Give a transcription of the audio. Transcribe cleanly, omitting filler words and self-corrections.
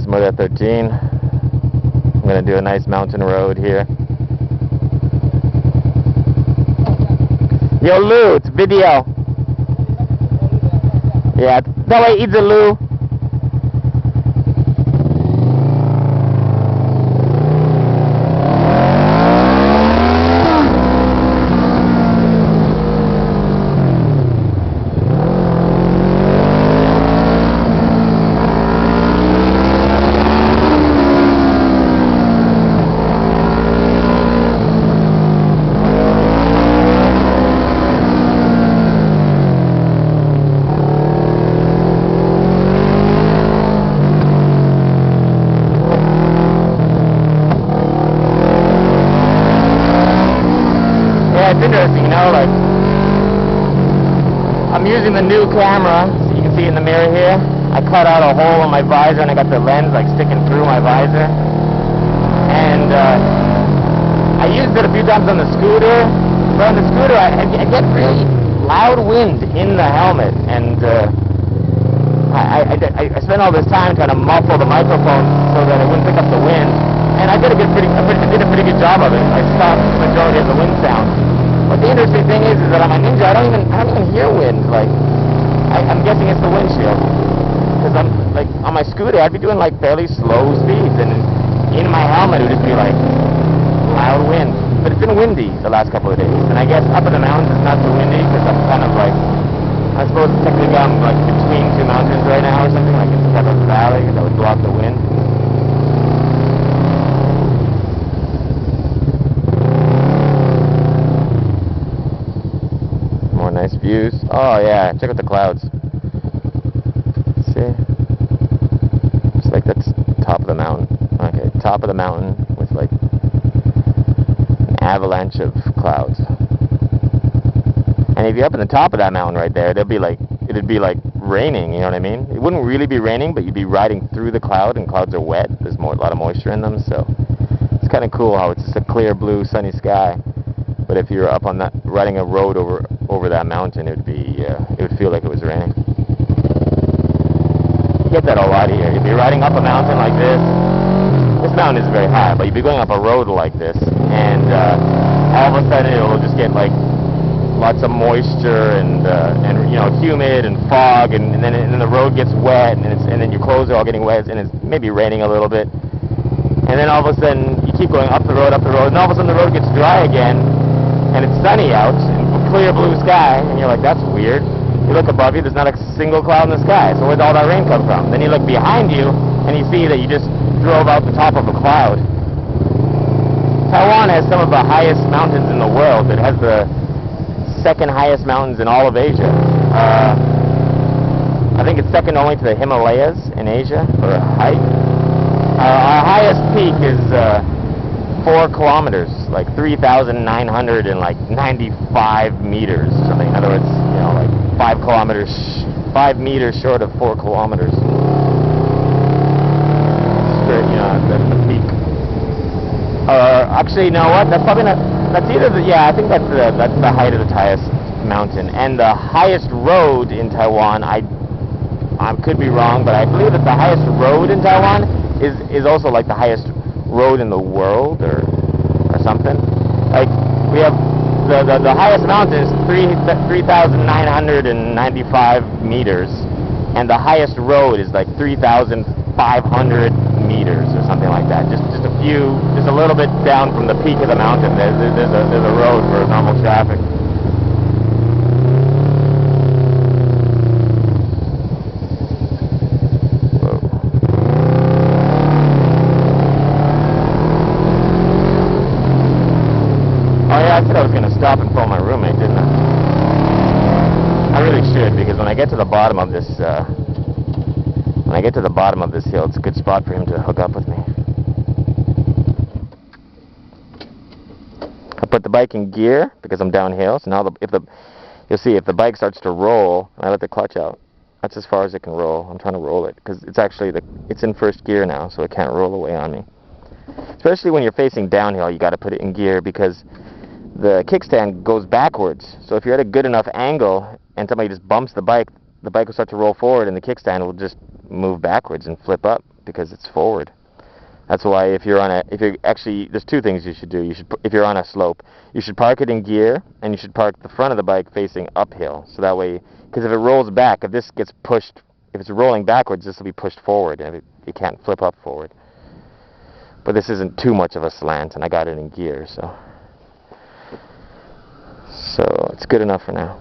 Motor 13. I'm going to do a nice mountain road here. Yo, Lou, it's video. Yeah, that way, it's a Lou. It's interesting, you know, like, I'm using the new camera, so you can see in the mirror here. I cut out a hole in my visor and I got the lens like sticking through my visor. And I used it a few times on the scooter. But on the scooter, I get really loud wind in the helmet, and I spent all this time trying to muffle the microphone so that it wouldn't pick up the wind. And I did a pretty good job of it. I stopped the majority of the wind sound. But the interesting thing is that on my Ninja, I don't even hear wind. Like, I'm guessing it's the windshield. Because I'm like on my scooter, I'd be doing like fairly slow speeds, and in my helmet it would just be like loud wind. But it's been windy the last couple of days, and I guess up in the mountains it's not so windy because I'm kind of like, I suppose technically I'm like between two mountains right now or something. Like it's kind of a valley that would block the wind. Nice views. Oh yeah, check out the clouds. See? It's like that's top of the mountain. Okay, top of the mountain with like an avalanche of clouds. And if you're up in the top of that mountain right there, it'd be like raining, you know what I mean? It wouldn't really be raining, but you'd be riding through the cloud, and clouds are wet. There's a lot of moisture in them, so it's kind of cool how it's just a clear blue sunny sky. But if you're up on that, riding a road over that mountain, it would feel like it was raining. You get that a lot here. If you're riding up a mountain like this mountain is very high, but you'd be going up a road like this, and all of a sudden it will just get like lots of moisture and you know, humid and fog, and then the road gets wet, and then your clothes are all getting wet, and it's maybe raining a little bit, and then all of a sudden you keep going up the road, and all of a sudden the road gets dry again, and it's sunny out, and clear blue sky, and you're like, that's weird. You look above you, there's not a single cloud in the sky, so where'd all that rain come from? Then you look behind you, and you see that you just drove out the top of a cloud. Taiwan has some of the highest mountains in the world. It has the second highest mountains in all of Asia. I think it's second only to the Himalayas in Asia for height. Our highest peak is 4 kilometers, like 3,995 meters or something. In other words, you know, like 5 meters short of 4 kilometers. Straight, you know, that's the peak. Actually, you know what? That's probably not. That's either the, yeah, I think that's the height of the highest mountain, and the highest road in Taiwan. I could be wrong, but I believe that the highest road in Taiwan is also like the highest road in the world, or something. Like, we have the highest mountain is 3,995 meters, and the highest road is like 3,500 meters or something like that. Just a little bit down from the peak of the mountain. There's a road for normal traffic. I said I was going to stop and phone my roommate, didn't I? I really should, because when I get to the bottom of this, hill, it's a good spot for him to hook up with me. I put the bike in gear because I'm downhill. So now, you'll see if the bike starts to roll, and I let the clutch out. That's as far as it can roll. I'm trying to roll it because it's actually it's in first gear now, so it can't roll away on me. Especially when you're facing downhill, you got to put it in gear because the kickstand goes backwards. So if you're at a good enough angle and somebody just bumps the bike will start to roll forward, and the kickstand will just move backwards and flip up. because it's forward. That's why if you're actually, there's two things you should do. If you're on a slope, you should park it in gear, and you should park the front of the bike facing uphill. So that way, because if it rolls back, if this gets pushed, if it's rolling backwards, this will be pushed forward, and it can't flip up forward. But this isn't too much of a slant, and I got it in gear, so it's good enough for now.